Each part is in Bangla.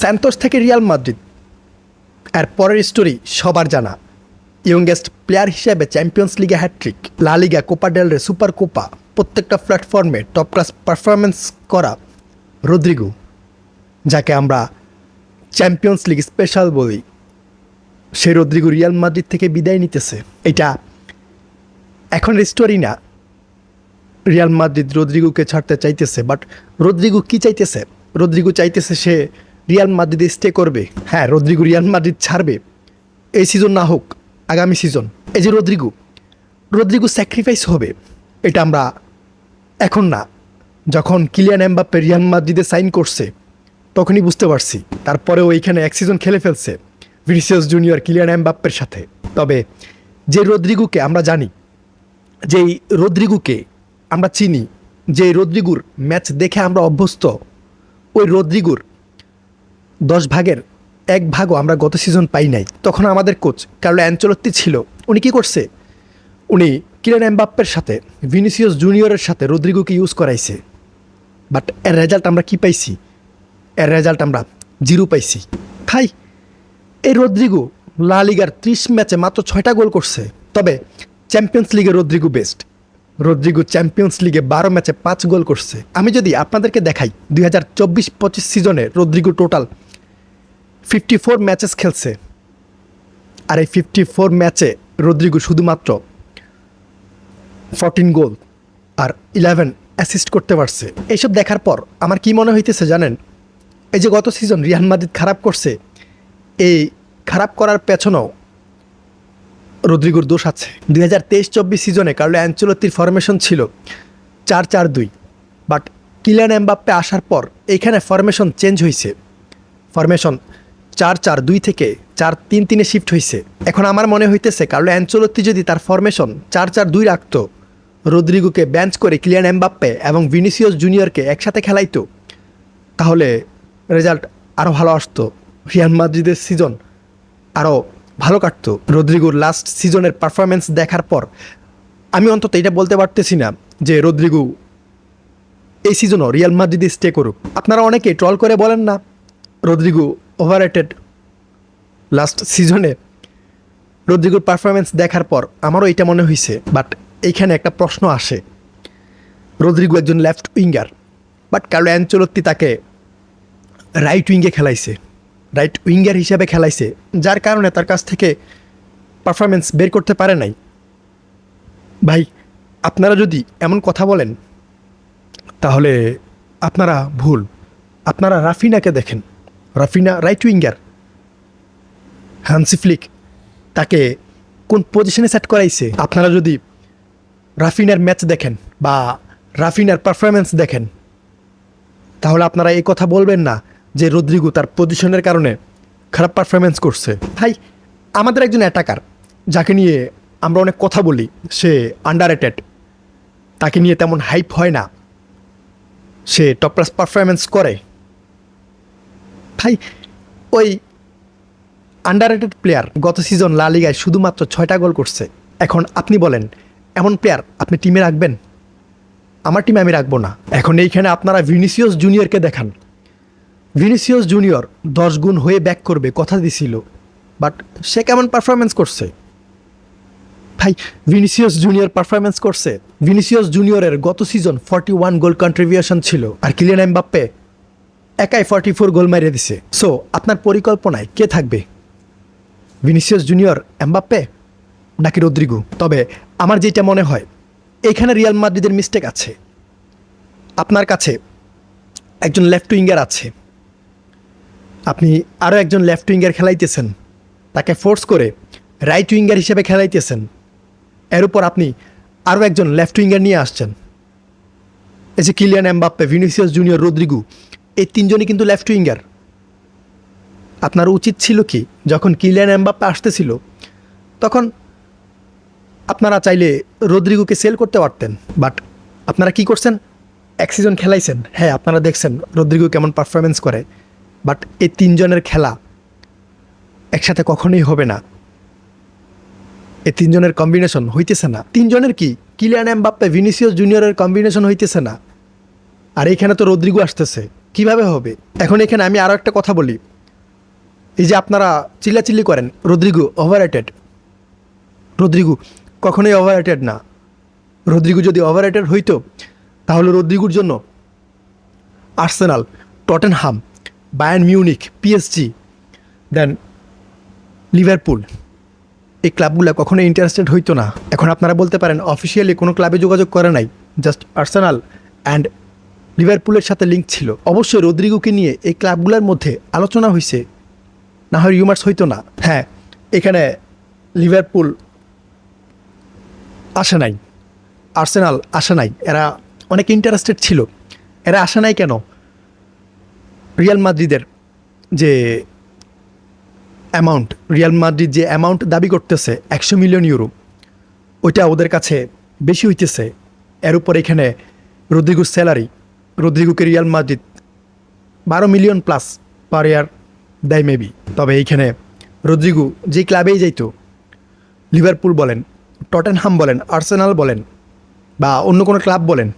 স্যান্টোস থেকে রিয়াল মাদ্রিদ এর পরের স্টোরি সবার জানা। ইয়ংগেস্ট প্লেয়ার হিসেবে চ্যাম্পিয়ন্স লিগে হ্যাট্রিক, লা লিগা, কোপা ডেল রে, সুপার কোপা প্রত্যেকটা প্ল্যাটফর্মে টপ ক্লাস পারফরমেন্স করা রদ্রিগো, যাকে আমরা চ্যাম্পিয়ন্স লিগ স্পেশাল বলি, সেই রদ্রিগো রিয়াল মাদ্রিদ থেকে বিদায় নিতেছে। এটা এখন স্টোরি না, রিয়াল মাদ্রিদ রদ্রিগোকে ছাড়তে চাইতেছে, বাট রদ্রিগো কি চাইতেছে? রদ্রিগো চাইতেছে সে রিয়াল মাদ্রিদে স্টে করবে। হ্যাঁ, রদ্রিগো রিয়াল মাদ্রিদ ছাড়বে, এই সিজন না হোক আগামী সিজন। এই যে রদ্রিগো স্যাক্রিফাইস হবে, এটা আমরা এখন না, যখন কিলিয়ান এমবাপ্পে রিয়াল মাদ্রিদে সাইন করছে তখনই বুঝতে পারছি। তারপরেও এইখানে এক সিজন খেলে ফেলছে ভিনিসিয়াস জুনিয়র কিলিয়ান এমবাপ্পের সাথে। তবে যে রদ্রিগোকে আমরা জানি, যেই রদ্রিগোকে আমরা চিনি, যে রদ্রিগোর ম্যাচ দেখে আমরা অভ্যস্ত, ওই রদ্রিগোর 10 ভাগের 1 ভাগও আমরা গত সিজন পাই নাই। তখন আমাদের কোচ কার্লো অ্যানচেলত্তি ছিল। উনি কী করছে? উনি কিলিয়ান এমবাপ্পের সাথে, ভিনিসিয়াস জুনিয়রের সাথে রদ্রিগোকে ইউজ করাইছে। বাট এর রেজাল্ট আমরা কি পাইছি? এর রেজাল্ট আমরা 0 পাইছি। ভাই, এই রদ্রিগো লা লিগার 30 ম্যাচে মাত্র 6টা গোল করছে। তবে চ্যাম্পিয়ন্স লিগে রদ্রিগো বেস্ট। রদ্রিগো চ্যাম্পিয়ন্স লিগে 12 ম্যাচে 5 গোল করছে। আমি যদি আপনাদেরকে দেখাই 2024-25 সিজনে রদ্রিগো টোটাল 54 ম্যাচেস খেলছে, আর এই 54 ম্যাচে রদ্রিগো শুধুমাত্র 14 গোল আর 11 অ্যাসিস্ট করতে পারছে। এইসব দেখার পর আমার কি মনে হইতেছে জানেন? এই যে গত সিজন রিয়াল মাদ্রিদ খারাপ করছে, এই খারাপ করার পেছনেও রদ্রিগোর দোষ আছে। 2023-24 সিজনে কার্লো অ্যানচেলত্তির ফরমেশন ছিল 4-4-2, বাট কিলিয়ান এমবাপ্পে আসার পর এইখানে ফরমেশন চেঞ্জ হয়েছে। ফরমেশন 4-4-2 থেকে 4-3-3-এ শিফট হয়েছে। এখন আমার মনে হইতেছে কার্লো অ্যানচেলত্তি যদি তার ফরমেশন 4-4-2 রাখতো, রদ্রিগোকে বেঞ্চ করে কিলিয়ান এমবাপ্পে এবং ভিনিসিয়াস জুনিয়রকে একসাথে খেলাইতো, তাহলে রেজাল্ট আরও ভালো আসতো। রিয়াল মাদ্রিদের সিজন আরও ভালো কাটতো। রদ্রিগোর লাস্ট সিজনের পারফরমেন্স দেখার পর আমি অন্তত এটা বলতে পারতেছি না যে রদ্রিগো এই সিজনও রিয়াল মাদ্রিদে স্টে করুক। আপনারা অনেকে ট্রল করে বলেন না রদ্রিগো ওভাররেটেড। লাস্ট সিজনে রদ্রিগোর পারফরমেন্স দেখার পর আমারও এটা মনে হয়েছে। বাট এইখানে একটা প্রশ্ন আসে, রদ্রিগো একজন left winger, but Carlo Ancelotti তাকে রাইট উইঙ্গে খেলাইছে, রাইট উইঙ্গার হিসেবে খেলাইছে, যার কারণে তার কাছ থেকে পারফরমেন্স বের করতে পারে নাই। ভাই, আপনারা যদি এমন কথা বলেন তাহলে আপনারা ভুল। আপনারা রাফিনাকে দেখেন, Raphinha right winger, Hansi Flick তাকে কোন পজিশনে সেট করাইছে? আপনারা যদি রাফিনার ম্যাচ দেখেন বা রাফিনার পারফরমেন্স দেখেন, তাহলে আপনারা এই কথা বলবেন না যে রদ্রিগো তার পজিশনের কারণে খারাপ পারফরমেন্স করছে। ভাই, আমাদের একজন অ্যাটাকার যাকে নিয়ে আমরা অনেক কথা বলি, সে আন্ডাররেটেড, তাকে নিয়ে তেমন হাইপ হয় না, সে টপ ক্লাস পারফরমেন্স করে। ভাই, ওই আন্ডাররেটেড প্লেয়ার গত সিজন লা লিগায় শুধুমাত্র 6টা গোল করছে। এখন আপনি বলেন, এমন প্লেয়ার আপনি টিমে রাখবেন? আমার টিমে আমি রাখবো না। এখন এইখানে আপনারা ভিনিসিয়াস জুনিয়রকে দেখান। ভিনিসিয়াস জুনিয়র 10 গুণ হয়ে ব্যাক করবে কথা দিছিল, বাট সে কেমন পারফরমেন্স করছে? ভাই, ভিনিসিয়াস জুনিয়র পারফরমেন্স করছে। ভিনিসিয়াস জুনিয়রের গত সিজন 41 গোল কন্ট্রিবিউশন ছিল, আর কিলিয়ান এমবাপ্পে একাই 44 গোল মারিয়ে দিছে। সো আপনার পরিকল্পনায় কে থাকবে? ভিনিসিয়াস জুনিয়র, এমবাপ্পে নাকি রদ্রিগো? তবে আমার যেটা মনে হয়, এইখানে রিয়াল মাদ্রিদের মিস্টেক আছে। আপনার কাছে একজন লেফট উইঙ্গার আছে, আপনি আরও একজন লেফট উইঙ্গার খেলাইতেছেন, তাকে ফোর্স করে রাইট উইঙ্গার হিসেবে খেলাইতেছেন। এর উপর আপনি আরও একজন লেফট উইঙ্গার নিয়ে আসছেন। এই যে Kylian Mbappe, Vinicius Junior, Rodrygo, এই 3জনই কিন্তু লেফট উইঙ্গার। আপনার উচিত ছিল কি, যখন কিলিয়ান এমবাপ্পে আসতেছিল তখন আপনারা চাইলে রদ্রিগোকে সেল করতে পারতেন। বাট আপনারা কি করছেন? এক সিজন খেলাইছেন। হ্যাঁ, আপনারা দেখছেন রদ্রিগো কেমন পারফরমেন্স করে, বাট এই 3জনের খেলা একসাথে কখনোই হবে না। এই 3জনের কম্বিনেশন হইতেছে না। 3জনের কি, কিলিয়ান এমবাপ্পে, ভিনিসিয়াস জুনিয়রের কম্বিনেশন হইতেছে না। আর এইখানে তো রদ্রিগো আসতেছে, কিভাবে হবে? এখন এখানে আমি আরও একটা কথা বলি, এই যে আপনারা চিল্লাচিল্লি করেন রদ্রিগো ওভাররেটেড, রদ্রিগো কখনোই ওভাররেটেড না। রদ্রিগো যদি ওভাররেটেড হইতো তাহলে রদ্রিগোর জন্য Arsenal, Tottenham, Bayern Munich, PSG, then Liverpool, এই ক্লাবগুলো কখনো ইন্টারেস্টেড হইতো না। এখন আপনারা বলতে পারেন অফিসিয়ালি কোনো ক্লাবে যোগাযোগ করে নাই, জাস্ট আর্সেনাল অ্যান্ড লিভারপুলের সাথে লিঙ্ক ছিল। অবশ্যই রদ্রিগোকে নিয়ে এই ক্লাবগুলোর মধ্যে আলোচনা হয়েছে, না হয় রিউমার্স হইতো না। হ্যাঁ, এখানে লিভারপুল আসে নাই, আর্সেনাল আসে নাই, এরা অনেক ইন্টারেস্টেড ছিল। এরা আসে নাই কেন? রিয়াল মাদ্রিদের যে অ্যামাউন্ট, রিয়াল মাদ্রিদ যে অ্যামাউন্ট দাবি করতেছে 100 মিলিয়ন ইউরো, ওইটা ওদের কাছে বেশি হইতেছে। এর উপর এখানে রদ্রিগোর স্যালারি, রদ্রিগোকে Real Madrid 12 million plus per year দেয় মেবি। তবে এইখানে রদ্রিগো যে ক্লাবেই যাইতো, লিভারপুল বলেন, টটেনহাম বলেন, আর্সেনাল বলেন বা অন্য কোনো ক্লাব বলেন,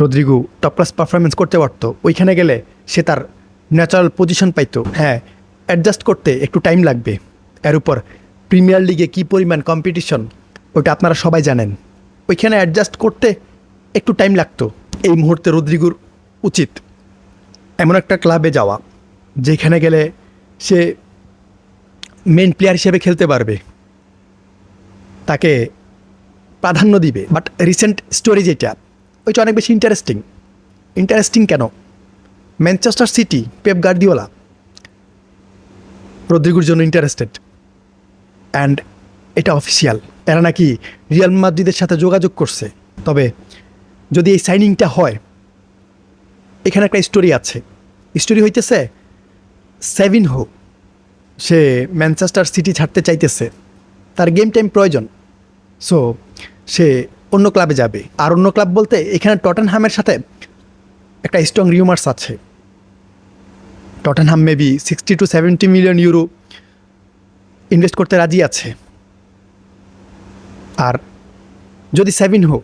রদ্রিগো টপ ক্লাস পারফরমেন্স করতে পারতো। ওইখানে গেলে সে তার ন্যাচারাল পজিশন পাইতো। হ্যাঁ, অ্যাডজাস্ট করতে একটু টাইম লাগবে। এর উপর প্রিমিয়ার লিগে কী পরিমাণ কম্পিটিশন ওইটা আপনারা সবাই জানেন। ওইখানে অ্যাডজাস্ট করতে একটু টাইম লাগতো। এই মুহূর্তে রদ্রিগোর উচিত এমন একটা ক্লাবে যাওয়া যেখানে গেলে সে মেন প্লেয়ার হিসেবে খেলতে পারবে, তাকে প্রাধান্য দিবে। বাট রিসেন্ট স্টোরি যেটা, ওইটা অনেক বেশি ইন্টারেস্টিং কেন? ম্যানচেস্টার সিটি, পেপ গার্দিওলা রদ্রিগোর জন্য ইন্টারেস্টেড, অ্যান্ড এটা অফিসিয়াল। এরা নাকি রিয়াল মাদ্রিদের সাথে যোগাযোগ করছে। তবে যদি এই সাইনিংটা হয়, এখানে একটা স্টোরি আছে। স্টোরি হইতেছে সেভিনহো, সে ম্যানচেস্টার সিটি ছাড়তে চাইতেছে, তার গেম টাইম প্রয়োজন, সো সে অন্য ক্লাবে যাবে। আর অন্য ক্লাব বলতে এখানে টটেনহামের সাথে একটা স্ট্রং রিউমার্স আছে। Tottenham maybe 60 to 70 million euro invest করতে রাজি আছে। আর যদি সেভিনহো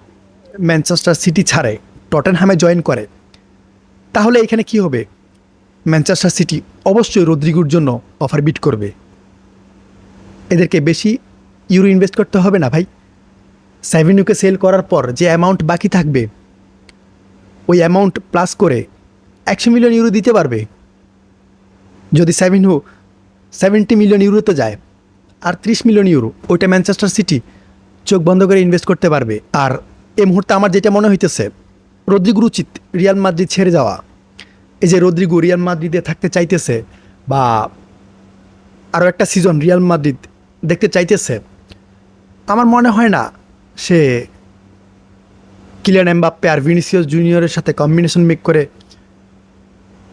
ম্যানচেস্টার সিটি ছাড়ে টটেনহামে জয়েন করে, তাহলে এখানে কি হবে? ম্যানচেস্টার সিটি অবশ্যই রদ্রিগোর জন্য অফার বিট করবে। এদেরকে বেশি ইউরো ইনভেস্ট করতে হবে না ভাই। সেভিনহোকে সেল করার পর যে অ্যামাউন্ট বাকি থাকবে, ওই অ্যামাউন্ট প্লাস করে 100 মিলিয়ন ইউরো দিতে পারবে। যদি সেভিনহো 70 মিলিয়ন ইউরোতে যায়, আর 30 মিলিয়ন ইউরো ওইটা ম্যানচেস্টার সিটি চোখ বন্ধ করে ইনভেস্ট করতে পারবে। আর এই মুহূর্তে আমার যেটা মনে হইতেছে, রদ্রিগোর উচিত রিয়াল মাদ্রিদ ছেড়ে যাওয়া। এই যে রদ্রিগো রিয়াল মাদ্রিদে থাকতে চাইতেছে বা আরও একটা সিজন রিয়াল মাদ্রিদ দেখতে চাইতেছে, আমার মনে হয় না সে কিলিয়ান এমবাপ্পে আর ভিনিসিয়াস জুনিয়রের সাথে কম্বিনেশন মেক করে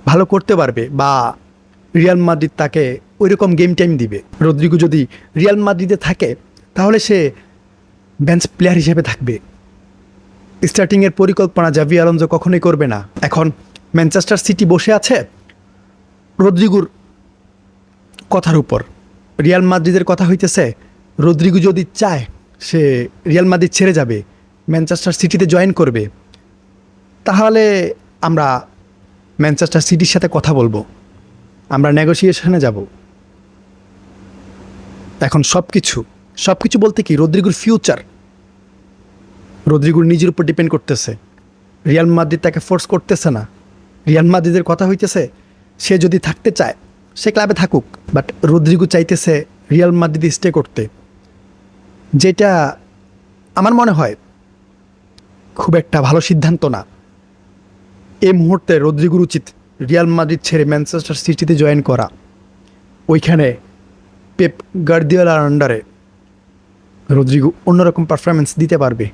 ভালো করতে পারবে বা রিয়াল মাদ্রিদ তাকে ওইরকম গেম টাইম দিবে। রদ্রিগো যদি রিয়াল মাদ্রিদে থাকে তাহলে সে বেঞ্চ প্লেয়ার হিসেবে থাকবে। স্টার্টিংয়ের পরিকল্পনা জাভি আলোনসো কখনোই করবে না। এখন ম্যানচেস্টার সিটি বসে আছে রদ্রিগোর কথার উপর। রিয়াল মাদ্রিদের কথা হইতেছে, রদ্রিগো যদি চায় সে রিয়াল মাদ্রিদ ছেড়ে যাবে, ম্যানচেস্টার সিটিতে জয়েন করবে, তাহলে আমরা ম্যানচেস্টার সিটির সাথে কথা বলবো, আমরা নেগোসিয়েশনে যাব। এখন সব কিছু বলতে কি, রদ্রিগোর ফিউচার রদ্রিগোর নিজের উপর ডিপেন্ড করতেছে। রিয়াল মাদ্রিদ তাকে ফোর্স করতেছে না। রিয়াল মাদ্রিদের কথা হইতেছে সে যদি থাকতে চায় সে ক্লাবে থাকুক, বাট রদ্রিগো চাইতেছে রিয়াল মাদ্রিদে স্টে করতে, যেটা আমার মনে হয় খুব একটা ভালো সিদ্ধান্ত না। এই মুহূর্তে রদ্রিগোর উচিত রিয়াল মাদ্রিদ ছেড়ে ম্যানচেস্টার সিটিতে জয়েন করা। ওইখানে পেপ গার্দিওলার আন্ডারে রদ্রিগো অন্যরকম পারফরমেন্স দিতে পারবে।